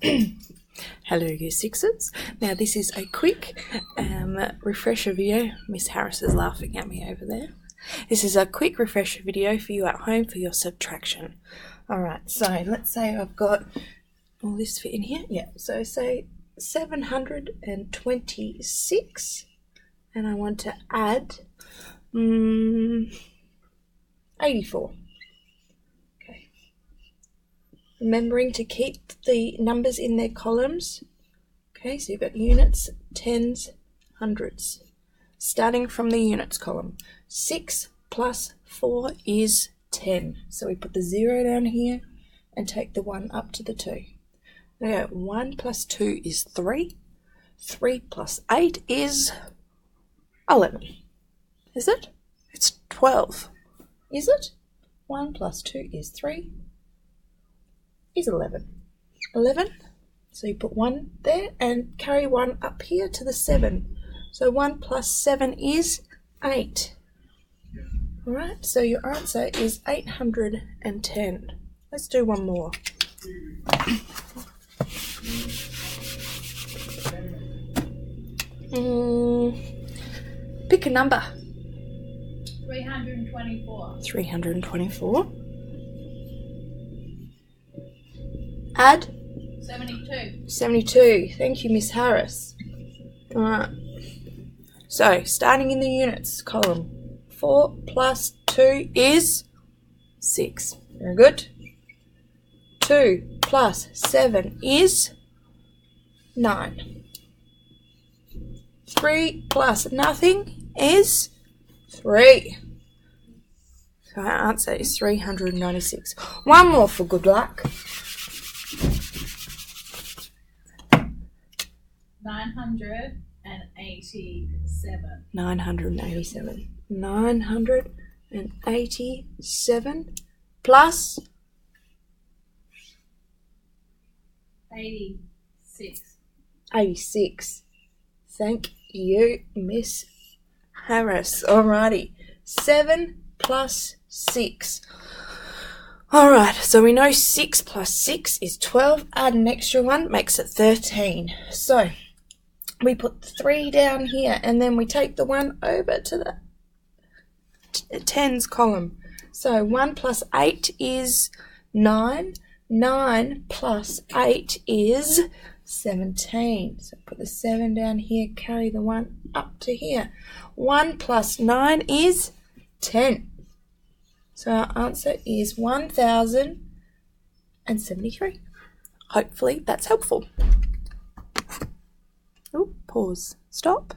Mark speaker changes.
Speaker 1: Hello, Year Sixes. Now, this is a quick refresher video. Miss Harris is laughing at me over there. This is a quick refresher video for you at home for your subtraction. Alright, so let's say I've got all this fit in here. Yeah, so say 726, and I want to add 84. Remembering to keep the numbers in their columns. Okay, so you've got units, tens, hundreds. Starting from the units column. 6 plus 4 is 10. So we put the 0 down here and take the 1 up to the 2. Now 1 plus 2 is 3. 3 plus 8 is 11. Is it? It's 12. Is it? 1 plus 2 is 3. Is 11. 11, so you put 1 there and carry 1 up here to the 7. So 1 plus 7 is 8. Alright, so your answer is 810. Let's do one more. Pick a number.
Speaker 2: 324.
Speaker 1: 324. Add
Speaker 2: 72.
Speaker 1: 72. Thank you, Miss Harris. Alright. So, starting in the units column, 4 plus 2 is 6. Very good. 2 plus 7 is 9. 3 plus nothing is 3. So our answer is 396. One more for good luck.
Speaker 2: 987.
Speaker 1: 987. 987 plus
Speaker 2: 86.
Speaker 1: 86. Thank you, Miss Harris. Alrighty. 7 plus 6. Alright, so we know 6 plus 6 is 12. Add an extra one, makes it 13. So, we put 3 down here, and then we take the 1 over to the tens column. So 1 plus 8 is 9. 9 plus 8 is 17. So put the 7 down here, carry the 1 up to here. 1 plus 9 is 10. So our answer is 1073. Hopefully that's helpful. Oh, pause. Stop.